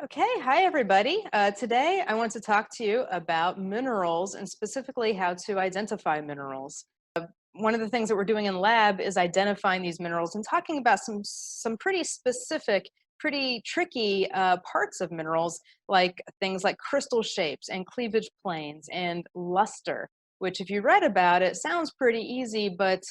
Okay, hi everybody. Today I want to talk to you about minerals and specifically how to identify minerals. One of the things that we're doing in lab is identifying these minerals and talking about some pretty specific, pretty tricky parts of minerals, like things like crystal shapes and cleavage planes and luster, which if you read about it sounds pretty easy, but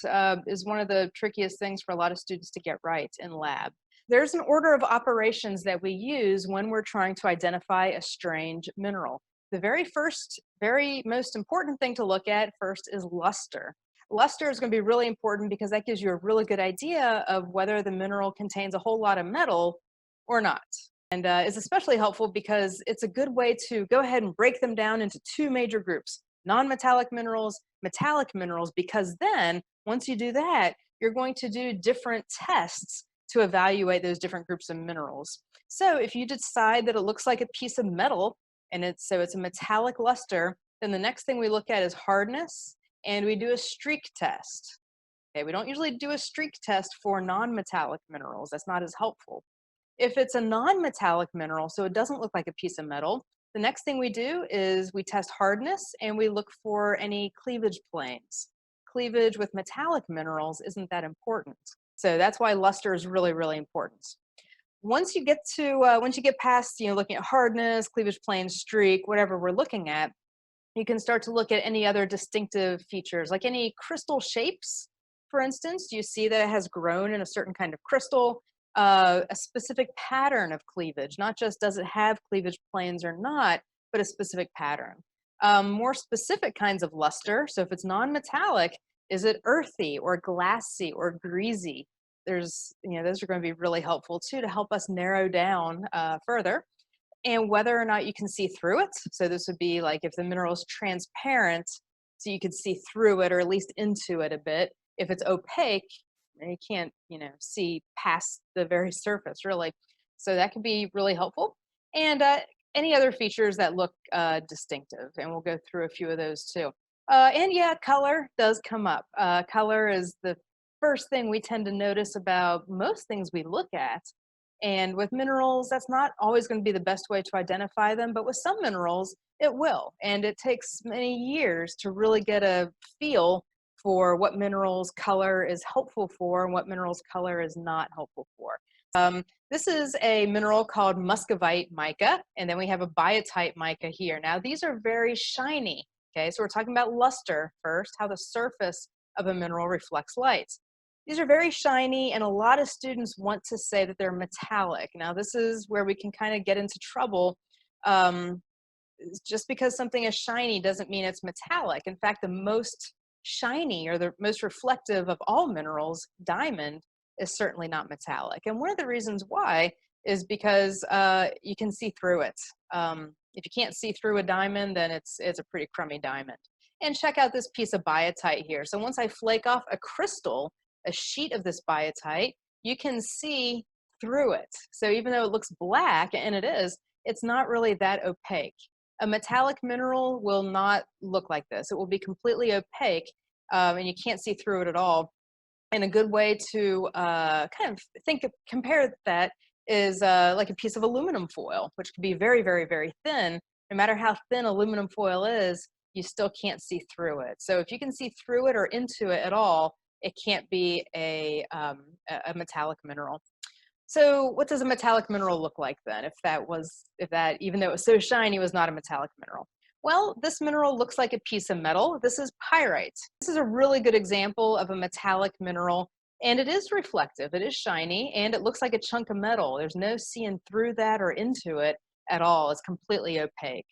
is one of the trickiest things for a lot of students to get right in lab. There's an order of operations that we use when we're trying to identify a strange mineral. The very most important thing to look at first is luster. Luster is going to be really important because that gives you a really good idea of whether the mineral contains a whole lot of metal or not. And is especially helpful because it's a good way to go ahead and break them down into two major groups: non-metallic minerals, metallic minerals, because then once you do that, you're going to do different tests to evaluate those different groups of minerals. So if you decide that it looks like a piece of metal and it's a metallic luster, then the next thing we look at is hardness, and we do a streak test. Okay, we don't usually do a streak test for non-metallic minerals. That's not as helpful. If it's a non-metallic mineral, so it doesn't look like a piece of metal, the next thing we do is we test hardness and we look for any cleavage planes. Cleavage with metallic minerals isn't that important. So that's why luster is really, really important. Once you get past, looking at hardness, cleavage plane, streak, whatever we're looking at, you can start to look at any other distinctive features, like any crystal shapes. For instance, do you see that it has grown in a certain kind of crystal? A specific pattern of cleavage, not just does it have cleavage planes or not, but a specific pattern. More specific kinds of luster, so if it's non-metallic, is it earthy or glassy or greasy? Those are going to be really helpful too to help us narrow down further. And whether or not you can see through it. So this would be like if the mineral is transparent, so you could see through it or at least into it a bit. If it's opaque, you can't, see past the very surface really. So that could be really helpful. And any other features that look distinctive, and we'll go through a few of those too. And yeah, color does come up. Color is the first thing we tend to notice about most things we look at. And with minerals, that's not always going to be the best way to identify them, but with some minerals, it will. And it takes many years to really get a feel for what minerals color is helpful for and what minerals color is not helpful for. This is a mineral called muscovite mica, and then we have a biotite mica here. Now, these are very shiny. Okay, so we're talking about luster first, how the surface of a mineral reflects light. These are very shiny, and a lot of students want to say that they're metallic. Now, this is where we can kind of get into trouble. Just because something is shiny doesn't mean it's metallic. In fact, the most shiny or the most reflective of all minerals, diamond, is certainly not metallic. And one of the reasons why is because you can see through it. If you can't see through a diamond, then it's a pretty crummy diamond. And check out this piece of biotite here. So once I flake off a crystal, a sheet of this biotite, you can see through it. So even though it looks black, and it is, it's not really that opaque. A metallic mineral will not look like this. It will be completely opaque, and you can't see through it at all. And a good way to compare that is like a piece of aluminum foil, which can be very, very, very thin. No matter how thin aluminum foil is, you still can't see through it. So if you can see through it or into it at all, it can't be a metallic mineral. So what does a metallic mineral look like then, if that, even though it was so shiny, was not a metallic mineral? Well, this mineral looks like a piece of metal. This is pyrite. This is a really good example of a metallic mineral, and it is reflective. It is shiny, and it looks like a chunk of metal. There's no seeing through that or into it at all. It's completely opaque.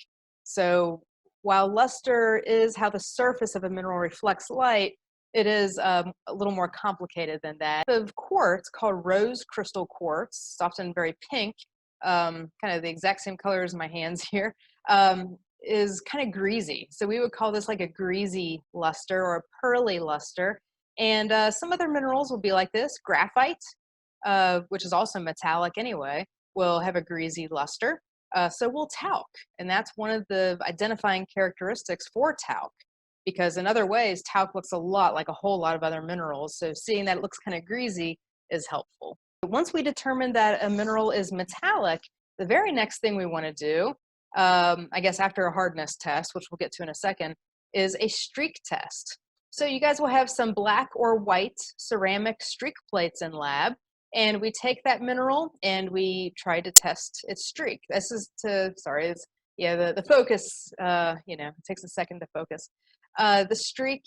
So while luster is how the surface of a mineral reflects light, it is a little more complicated than that. Of quartz called rose crystal quartz, it's often very pink, kind of the exact same color as my hands here, is kind of greasy. So we would call this like a greasy luster or a pearly luster. And some other minerals will be like this. Graphite, which is also metallic anyway, will have a greasy luster. So will talc, and that's one of the identifying characteristics for talc, because in other ways, talc looks a lot like a whole lot of other minerals. So seeing that it looks kind of greasy is helpful. Once we determine that a mineral is metallic, The very next thing we want to do, I guess after a hardness test, which we'll get to in a second, is a streak test. So you guys will have some black or white ceramic streak plates in lab, and we take that mineral and we try to test its streak. This is the focus, it takes a second to focus. The streak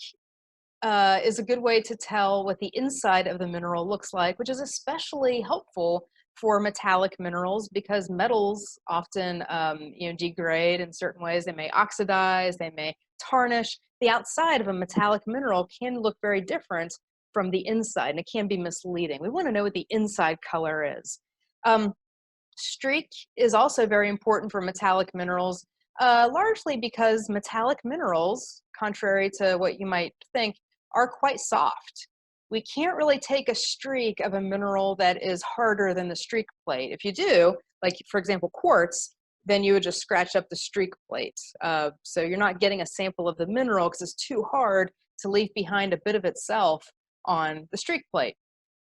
is a good way to tell what the inside of the mineral looks like, which is especially helpful for metallic minerals because metals often degrade in certain ways. They may oxidize, they may tarnish. The outside of a metallic mineral can look very different from the inside, and it can be misleading. We want to know what the inside color is. Streak is also very important for metallic minerals, largely because metallic minerals, contrary to what you might think, are quite soft. We can't really take a streak of a mineral that is harder than the streak plate. If you do, like for example, quartz, then you would just scratch up the streak plate. So you're not getting a sample of the mineral because it's too hard to leave behind a bit of itself on the streak plate.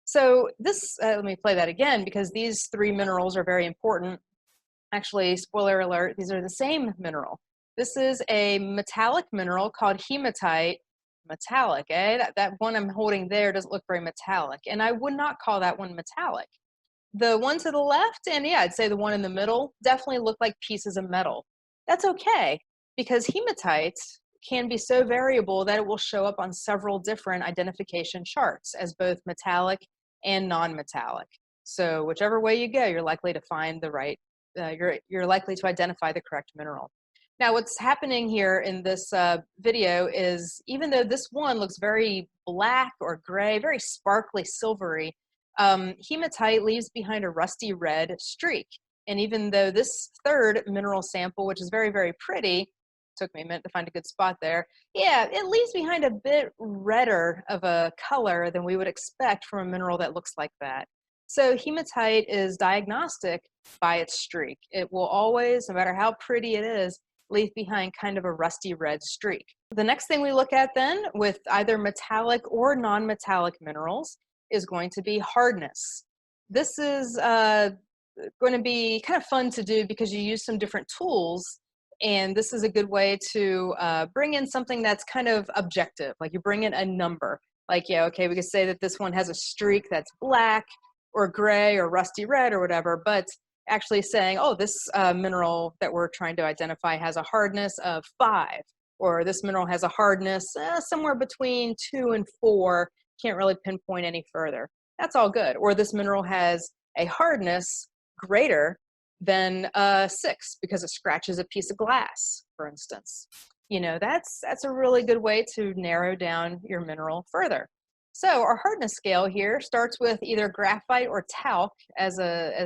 So this, let me play that again because these three minerals are very important. Actually, spoiler alert, these are the same mineral. This is a metallic mineral called hematite. Metallic, eh? That one I'm holding there doesn't look very metallic, and I would not call that one metallic. The one to the left, and yeah, I'd say the one in the middle, definitely look like pieces of metal. That's okay, because hematite can be so variable that it will show up on several different identification charts as both metallic and non-metallic. So whichever way you go, you're likely to find the right, you're likely to identify the correct mineral. Now, what's happening here in this video is, even though this one looks very black or gray, very sparkly, silvery, hematite leaves behind a rusty red streak. And even though this third mineral sample, which is very, very pretty, took me a minute to find a good spot there, yeah, it leaves behind a bit redder of a color than we would expect from a mineral that looks like that. So hematite is diagnostic by its streak. It will always, no matter how pretty it is, leave behind kind of a rusty red streak. The next thing we look at then with either metallic or non-metallic minerals is going to be hardness. This is going to be kind of fun to do because you use some different tools, and this is a good way to bring in something that's kind of objective, like you bring in a number. Like, yeah, okay, we could say that this one has a streak that's black or gray or rusty red or whatever, but actually saying, oh, this mineral that we're trying to identify has a hardness of 5, or this mineral has a hardness somewhere between 2 and 4, can't really pinpoint any further. That's all good. Or this mineral has a hardness greater than 6 because it scratches a piece of glass, for instance. You know, that's a really good way to narrow down your mineral further. So our hardness scale here starts with either graphite or talc as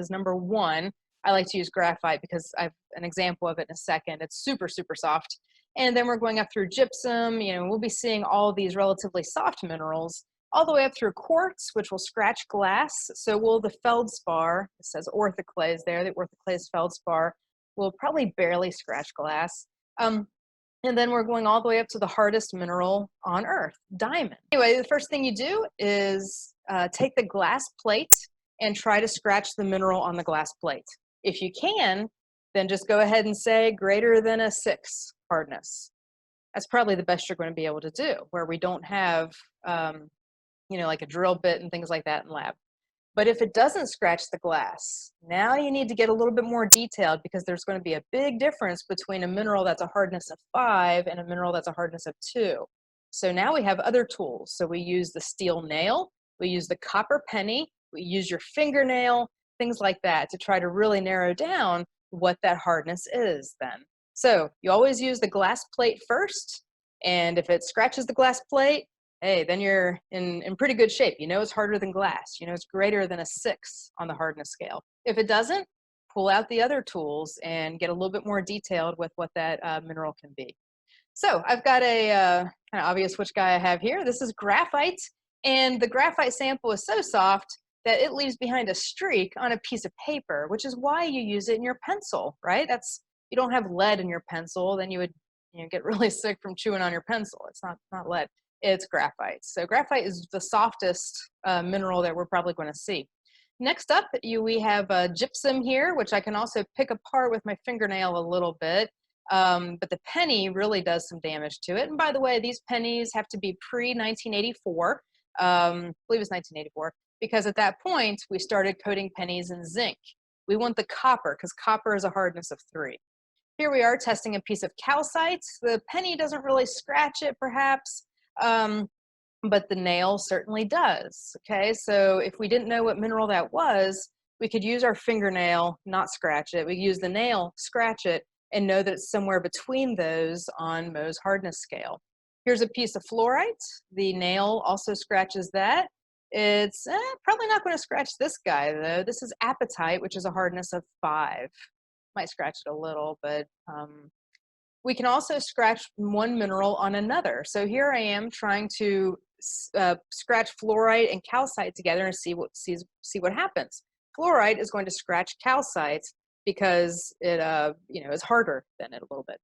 number 1. I like to use graphite because I have an example of it in a second. It's super, super soft. And then we're going up through gypsum. You know, we'll be seeing all these relatively soft minerals all the way up through quartz, which will scratch glass. So will the feldspar, it says orthoclase there, the orthoclase feldspar will probably barely scratch glass. And then we're going all the way up to the hardest mineral on Earth, diamond. Anyway, the first thing you do is take the glass plate and try to scratch the mineral on the glass plate. If you can, then just go ahead and say greater than a 6 hardness. That's probably the best you're going to be able to do, where we don't have, like a drill bit and things like that in lab. But if it doesn't scratch the glass, now you need to get a little bit more detailed because there's going to be a big difference between a mineral that's a hardness of 5 and a mineral that's a hardness of 2. So now we have other tools. So we use the steel nail, we use the copper penny, we use your fingernail, things like that to try to really narrow down what that hardness is then. So you always use the glass plate first, and if it scratches the glass plate, hey, then you're in pretty good shape. You know it's harder than glass. You know it's greater than a 6 on the hardness scale. If it doesn't, pull out the other tools and get a little bit more detailed with what that mineral can be. So I've got a kind of obvious which guy I have here. This is graphite, and the graphite sample is so soft that it leaves behind a streak on a piece of paper, which is why you use it in your pencil, right? You don't have lead in your pencil, then you would get really sick from chewing on your pencil. It's not lead. It's graphite. So graphite is the softest mineral that we're probably going to see. Next up, we have gypsum here, which I can also pick apart with my fingernail a little bit. But the penny really does some damage to it. And by the way, these pennies have to be pre-1984. I believe it's 1984, because at that point, we started coating pennies in zinc. We want the copper, because copper is a hardness of 3. Here we are testing a piece of calcite. The penny doesn't really scratch it, perhaps. But the nail certainly does, okay? So if we didn't know what mineral that was, we could use our fingernail, not scratch it. We could use the nail, scratch it, and know that it's somewhere between those on Mohs hardness scale. Here's a piece of fluorite. The nail also scratches that. It's probably not going to scratch this guy, though. This is apatite, which is a hardness of 5. Might scratch it a little, but we can also scratch one mineral on another. So here I am trying to scratch fluorite and calcite together and see what happens. Fluorite is going to scratch calcite because it is harder than it a little bit.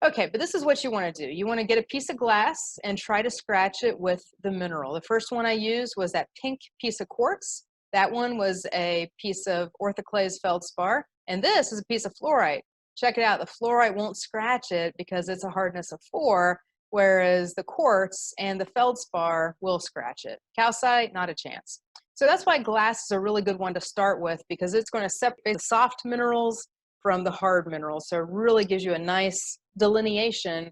Okay, but this is what you want to do. You want to get a piece of glass and try to scratch it with the mineral. The first one I used was that pink piece of quartz. That one was a piece of orthoclase feldspar, and this is a piece of fluorite. Check it out, the fluorite won't scratch it because it's a hardness of 4, whereas the quartz and the feldspar will scratch it. Calcite, not a chance. So that's why glass is a really good one to start with, because it's going to separate the soft minerals from the hard minerals. So it really gives you a nice delineation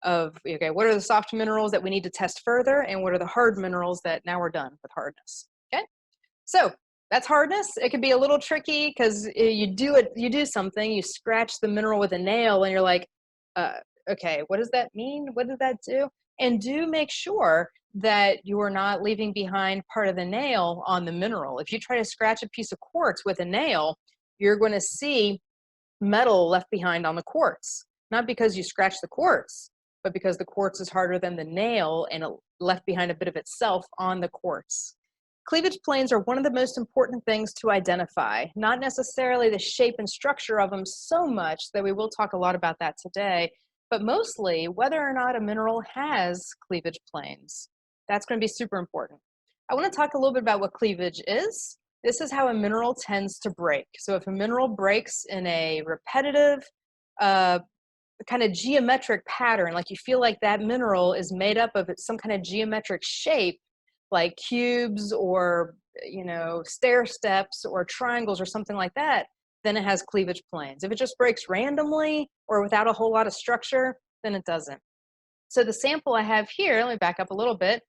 of, okay, what are the soft minerals that we need to test further, and what are the hard minerals that now we're done with hardness, okay? So that's hardness. It can be a little tricky because you do something, you scratch the mineral with a nail and you're like, okay, what does that mean? What did that do? And do make sure that you are not leaving behind part of the nail on the mineral. If you try to scratch a piece of quartz with a nail, you're going to see metal left behind on the quartz. Not because you scratched the quartz, but because the quartz is harder than the nail and it left behind a bit of itself on the quartz. Cleavage planes are one of the most important things to identify, not necessarily the shape and structure of them so much, that we will talk a lot about that today, but mostly whether or not a mineral has cleavage planes. That's going to be super important. I want to talk a little bit about what cleavage is. This is how a mineral tends to break. So if a mineral breaks in a repetitive, kind of geometric pattern, like you feel like that mineral is made up of some kind of geometric shape, like cubes or stair steps or triangles or something like that, then it has cleavage planes. If it just breaks randomly or without a whole lot of structure, then it doesn't. So the sample I have here, let me back up a little bit.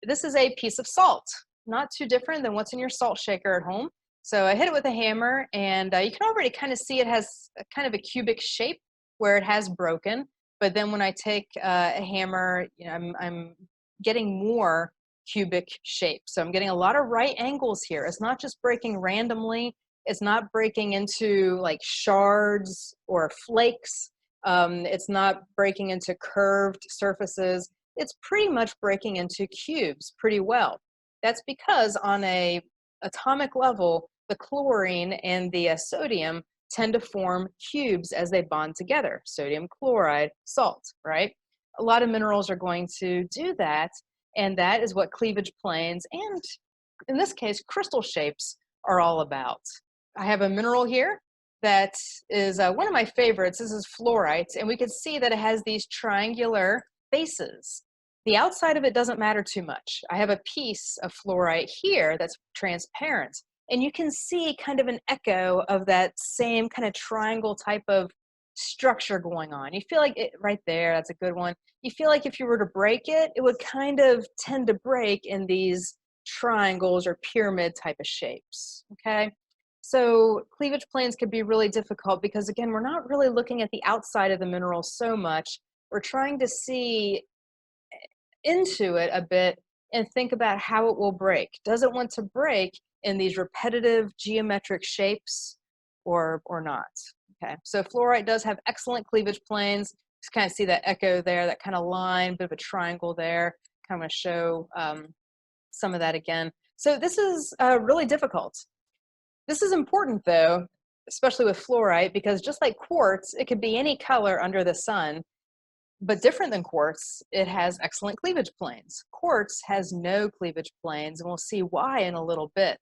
This is a piece of salt, not too different than what's in your salt shaker at home. So I hit it with a hammer, and you can already kind of see it has a kind of a cubic shape where it has broken. But then when I take a hammer, I'm getting more cubic shape. So I'm getting a lot of right angles here. It's not just breaking randomly. It's not breaking into like shards or flakes. It's not breaking into curved surfaces. It's pretty much breaking into cubes pretty well. That's because on a atomic level, the chlorine and the sodium tend to form cubes as they bond together. Sodium chloride, salt, right? A lot of minerals are going to do that. And that is what cleavage planes, and in this case, crystal shapes, are all about. I have a mineral here that is one of my favorites. This is fluorite, and we can see that it has these triangular faces. The outside of it doesn't matter too much. I have a piece of fluorite here that's transparent, and you can see kind of an echo of that same kind of triangle type of structure going on. You feel like it right there, that's a good one. You feel like if you were to break it, it would kind of tend to break in these triangles or pyramid type of shapes, okay? So cleavage planes can be really difficult because, again, we're not really looking at the outside of the mineral so much. We're trying to see into it a bit and think about how it will break. Does it want to break in these repetitive geometric shapes or not? Okay, so fluorite does have excellent cleavage planes. Just kind of see that echo there, that kind of line, bit of a triangle there. Kind of want to show some of that again. So this is really difficult. This is important though, especially with fluorite, because just like quartz, it could be any color under the sun, but different than quartz, it has excellent cleavage planes. Quartz has no cleavage planes, and we'll see why in a little bit.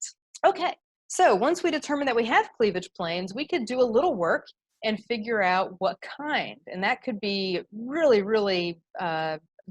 Okay, So once we determine that we have cleavage planes, we could do a little work and figure out what kind. And that could be really, really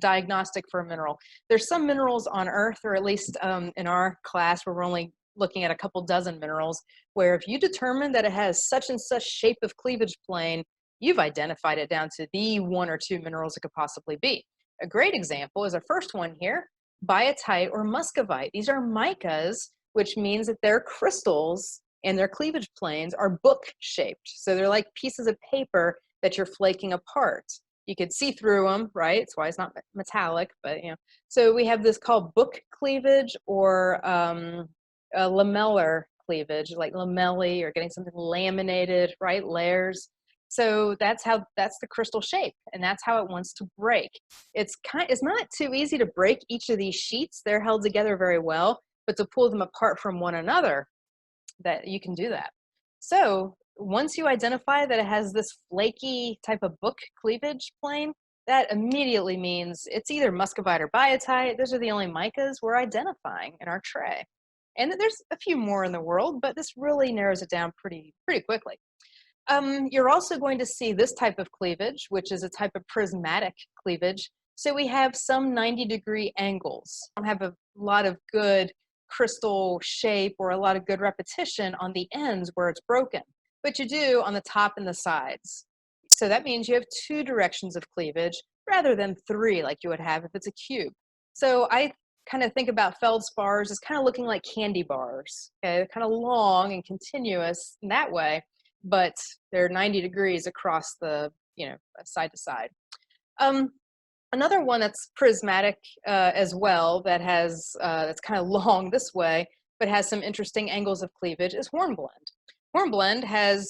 diagnostic for a mineral. There's some minerals on Earth, or at least in our class where we're only looking at a couple dozen minerals, where if you determine that it has such and such shape of cleavage plane, you've identified it down to the one or two minerals it could possibly be. A great example is our first one here, biotite or muscovite. These are micas, which means that their crystals and their cleavage planes are book shaped. So they're like pieces of paper that you're flaking apart. You could see through them, right? That's why it's not metallic, but you know. So we have this called book cleavage, or lamellar cleavage, like lamellae, or getting something laminated, right? Layers. So that's the crystal shape, and that's how it wants to break. It's not too easy to break each of these sheets. They're held together very well, but to pull them apart from one another, that you can do that. So once you identify that it has this flaky type of book cleavage plane, that immediately means it's either muscovite or biotite. Those are the only micas we're identifying in our tray. And there's a few more in the world, but this really narrows it down pretty quickly. You're also going to see this type of cleavage, which is a type of prismatic cleavage. So we have some 90-degree angles. We don't have a lot of good crystal shape or a lot of good repetition on the ends where it's broken, but you do on the top and the sides. So that means you have two directions of cleavage rather than three like you would have if it's a cube. So I kind of think about feldspars as kind of looking like candy bars. Okay, they're kind of long and continuous in that way, but they're 90 degrees across the, side to side. Another one that's prismatic as well, that has that's kind of long this way, but has some interesting angles of cleavage, is hornblende. Hornblende has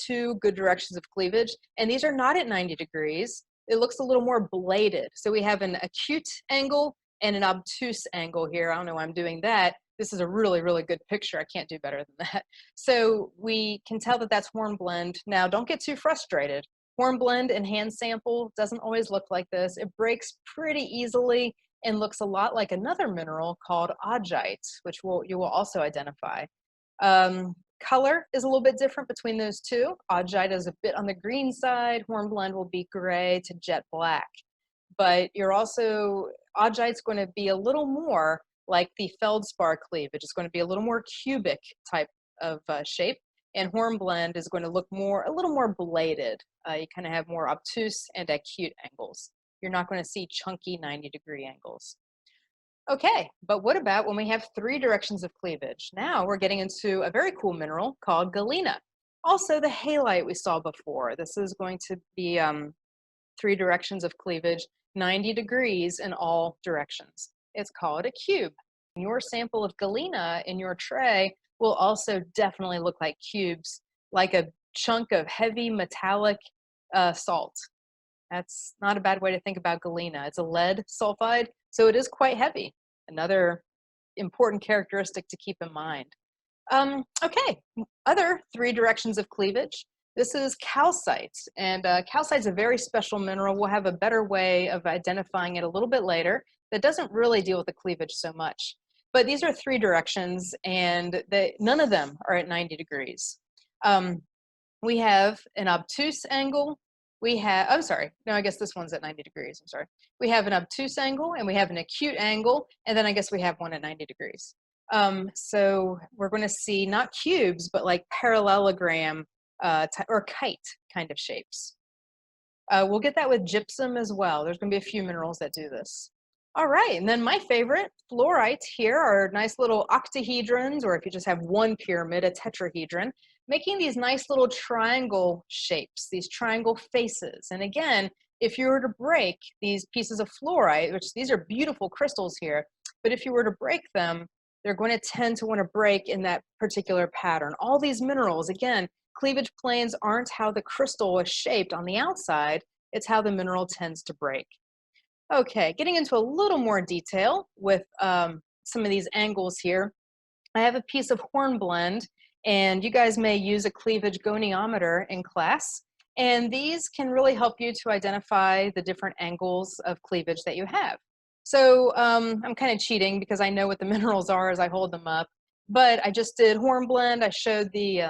two good directions of cleavage, and these are not at 90 degrees. It looks a little more bladed. So we have an acute angle and an obtuse angle here. I don't know why I'm doing that. This is a really, really good picture. I can't do better than that. So we can tell that that's hornblende. Now, don't get too frustrated. Hornblende in hand sample doesn't always look like this. It breaks pretty easily and looks a lot like another mineral called augite, which you will also identify. Color is a little bit different between those two. Augite is a bit on the green side. Hornblende will be gray to jet black. But augite's going to be a little more like the feldspar cleavage. It's going to be a little more cubic type of shape, and hornblende is going to look a little more bladed. You kind of have more obtuse and acute angles. You're not going to see chunky 90-degree angles. Okay, but what about when we have three directions of cleavage? Now we're getting into a very cool mineral called galena. Also the halite we saw before. This is going to be three directions of cleavage, 90 degrees in all directions. It's called a cube. Your sample of galena in your tray will also definitely look like cubes, like a chunk of heavy metallic salt. That's not a bad way to think about galena. It's a lead sulfide, so it is quite heavy. Another important characteristic to keep in mind. Okay, other three directions of cleavage. This is calcite, and calcite is a very special mineral. We'll have a better way of identifying it a little bit later that doesn't really deal with the cleavage so much. But these are three directions, and none of them are at 90 degrees. We have an obtuse angle. I'm sorry, no, I guess this one's at 90 degrees, I'm sorry. We have an obtuse angle, and we have an acute angle, and then I guess we have one at 90 degrees. So we're going to see not cubes, but like parallelogram or kite kind of shapes. We'll get that with gypsum as well. There's going to be a few minerals that do this. All right, and then my favorite, fluorite, here are nice little octahedrons, or if you just have one pyramid, a tetrahedron, making these nice little triangle shapes, these triangle faces. And again, if you were to break these pieces of fluorite, which these are beautiful crystals here, but if you were to break them, they're going to tend to want to break in that particular pattern. All these minerals, again, cleavage planes aren't how the crystal is shaped on the outside, it's how the mineral tends to break. Okay, getting into a little more detail with some of these angles here. I have a piece of hornblende, and you guys may use a cleavage goniometer in class, and these can really help you to identify the different angles of cleavage that you have. So I'm kind of cheating because I know what the minerals are as I hold them up. But I just did hornblende. I showed the,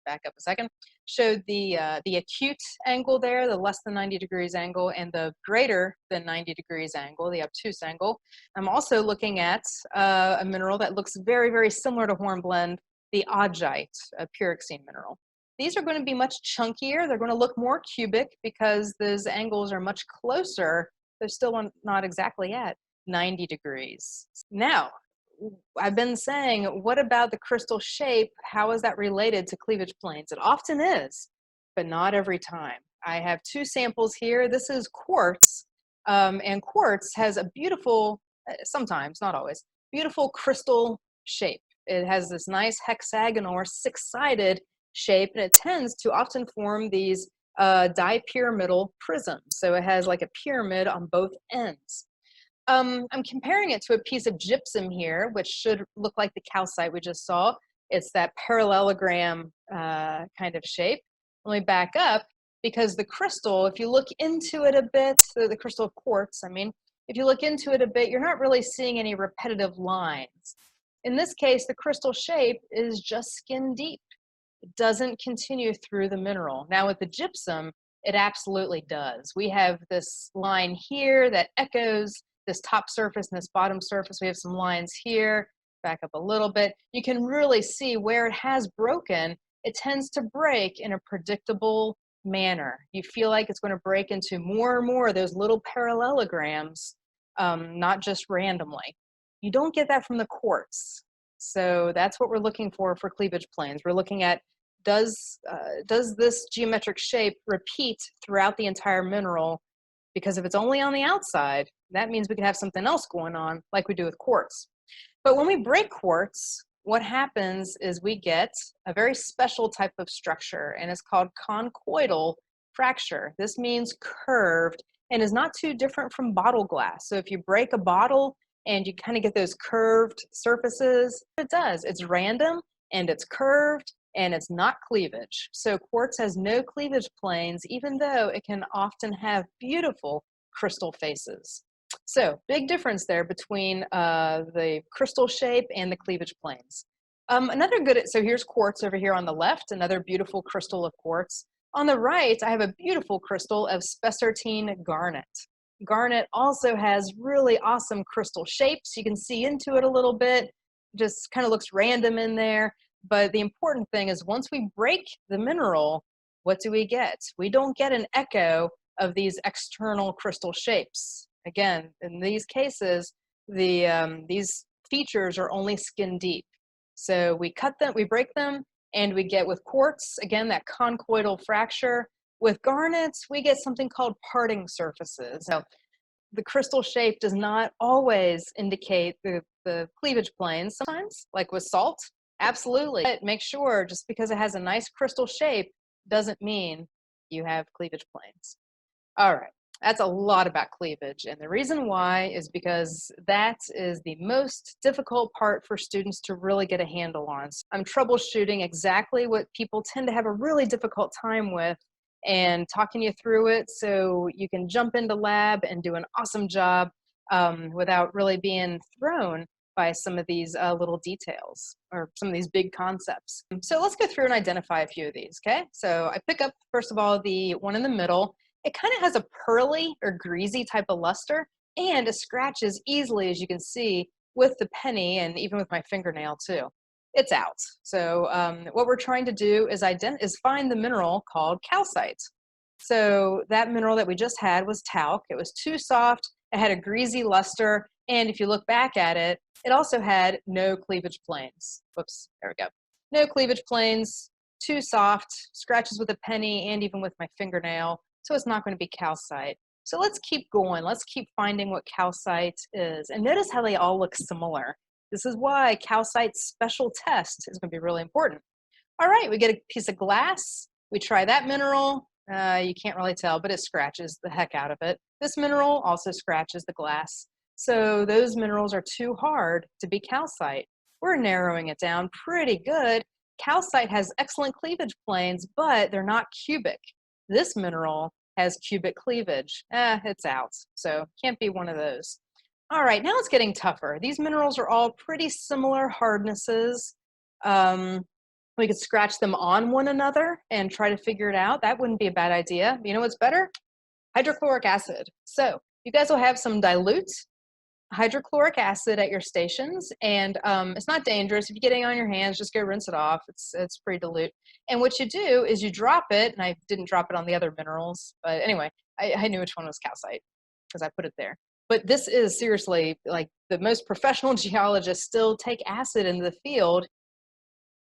back up a second, showed the acute angle there, the less than 90 degrees angle, and the greater than 90 degrees angle, the obtuse angle. I'm also looking at a mineral that looks very, very similar to hornblende, the augite, a pyroxene mineral. These are going to be much chunkier. They're going to look more cubic because those angles are much closer. They're still not exactly at 90 degrees. Now, I've been saying, what about the crystal shape? How is that related to cleavage planes? It often is, but not every time. I have two samples here. This is quartz, and quartz has a beautiful, sometimes, not always, beautiful crystal shape. It has this nice hexagonal or six-sided shape, and it tends to often form these dipyramidal prisms. So it has like a pyramid on both ends. I'm comparing it to a piece of gypsum here, which should look like the calcite we just saw. It's that parallelogram kind of shape. Let me back up, because the crystal, if you look into it a bit, the crystal of quartz, I mean, if you look into it a bit, you're not really seeing any repetitive lines. In this case, the crystal shape is just skin deep. It doesn't continue through the mineral. Now with the gypsum, it absolutely does. We have this line here that echoes this top surface and this bottom surface. We have some lines here, back up a little bit. You can really see where it has broken. It tends to break in a predictable manner. You feel like it's going to break into more and more of those little parallelograms, not just randomly. You don't get that from the quartz. So that's what we're looking for cleavage planes. We're looking at, does this geometric shape repeat throughout the entire mineral? Because if it's only on the outside, that means we could have something else going on like we do with quartz. But when we break quartz, what happens is we get a very special type of structure, and it's called conchoidal fracture. This means curved and is not too different from bottle glass. So if you break a bottle and you kind of get those curved surfaces, it does. It's random and it's curved and it's not cleavage. So quartz has no cleavage planes, even though it can often have beautiful crystal faces. So big difference there between the crystal shape and the cleavage planes. Another good, so here's quartz over here on the left, another beautiful crystal of quartz. On the right, I have a beautiful crystal of spessartine garnet. Garnet also has really awesome crystal shapes. You can see into it a little bit, just kind of looks random in there. But the important thing is once we break the mineral, what do we get? We don't get an echo of these external crystal shapes. Again, in these cases, these features are only skin deep. So we cut them, we break them, and we get with quartz, again, that conchoidal fracture. With garnets, we get something called parting surfaces. So the crystal shape does not always indicate the cleavage planes. Sometimes, like with salt, absolutely. But make sure, just because it has a nice crystal shape doesn't mean you have cleavage planes. All right, that's a lot about cleavage. And the reason why is because that is the most difficult part for students to really get a handle on. So I'm troubleshooting exactly what people tend to have a really difficult time with and talking you through it so you can jump into lab and do an awesome job without really being thrown by some of these little details or some of these big concepts. So let's go through and identify a few of these, okay? So I pick up, first of all, the one in the middle. It kind of has a pearly or greasy type of luster, and it scratches easily, as you can see, with the penny and even with my fingernail too. It's out. So what we're trying to do is find the mineral called calcite. So that mineral that we just had was talc. It was too soft, it had a greasy luster, and if you look back at it, it also had no cleavage planes. Whoops, there we go. No cleavage planes, too soft, scratches with a penny and even with my fingernail, so it's not going to be calcite. So let's keep going. Let's keep finding what calcite is. And notice how they all look similar. This is why calcite's special test is going to be really important. All right, we get a piece of glass. We try that mineral. You can't really tell, but it scratches the heck out of it. This mineral also scratches the glass. So those minerals are too hard to be calcite. We're narrowing it down pretty good. Calcite has excellent cleavage planes, but they're not cubic. This mineral has cubic cleavage. It's out. So can't be one of those. All right, now it's getting tougher. These minerals are all pretty similar hardnesses. We could scratch them on one another and try to figure it out. That wouldn't be a bad idea. You know what's better? Hydrochloric acid. So you guys will have some dilute hydrochloric acid at your stations, and it's not dangerous. If you get it on your hands, just go rinse it off. It's pretty dilute. And what you do is you drop it, and I didn't drop it on the other minerals, but anyway, I knew which one was calcite because I put it there. But this is seriously, like, the most professional geologists still take acid in the field,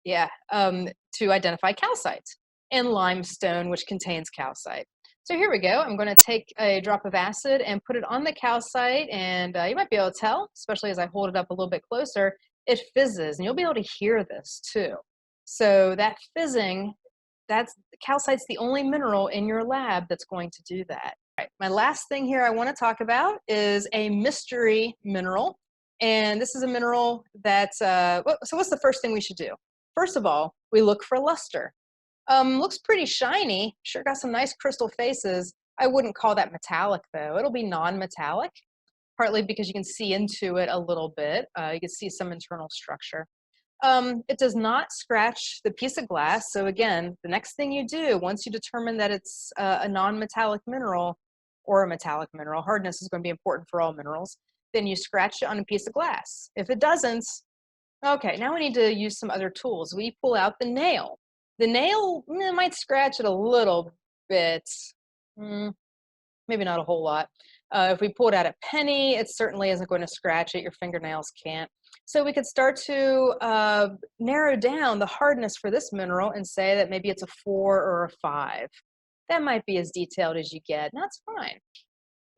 yeah, to identify calcite, and limestone, which contains calcite. So here we go. I'm going to take a drop of acid and put it on the calcite, and you might be able to tell, especially as I hold it up a little bit closer, it fizzes, and you'll be able to hear this too. So that fizzing, calcite's the only mineral in your lab that's going to do that. All right, my last thing here I want to talk about is a mystery mineral, and this is a mineral that's, so what's the first thing we should do? First of all, we look for luster. Looks pretty shiny, sure got some nice crystal faces. I wouldn't call that metallic though. It'll be non-metallic, partly because you can see into it a little bit. You can see some internal structure. It does not scratch the piece of glass. So again, the next thing you do, once you determine that it's a non-metallic mineral or a metallic mineral, hardness is going to be important for all minerals, then you scratch it on a piece of glass. If it doesn't, okay, now we need to use some other tools. We pull out the nail. The nail might scratch it a little bit, maybe not a whole lot. If we pulled out a penny, it certainly isn't going to scratch it. Your fingernails can't. So we could start to narrow down the hardness for this mineral and say that maybe it's a 4 or a 5. That might be as detailed as you get, and that's fine.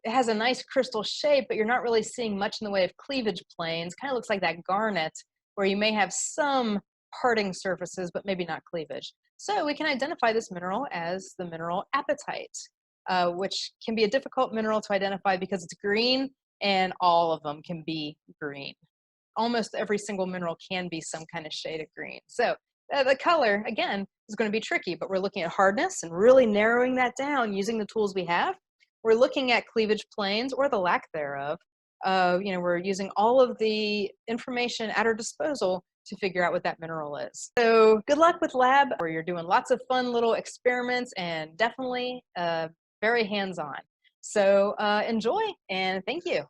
It has a nice crystal shape, but you're not really seeing much in the way of cleavage planes. Kind of looks like that garnet, where you may have some parting surfaces, but maybe not cleavage. So we can identify this mineral as the mineral apatite, which can be a difficult mineral to identify because it's green, and all of them can be green. Almost every single mineral can be some kind of shade of green. So the color, again, is going to be tricky, but we're looking at hardness and really narrowing that down using the tools we have. We're looking at cleavage planes or the lack thereof. We're using all of the information at our disposal to figure out what that mineral is. So good luck with lab, where you're doing lots of fun little experiments and definitely very hands-on. So enjoy, and thank you.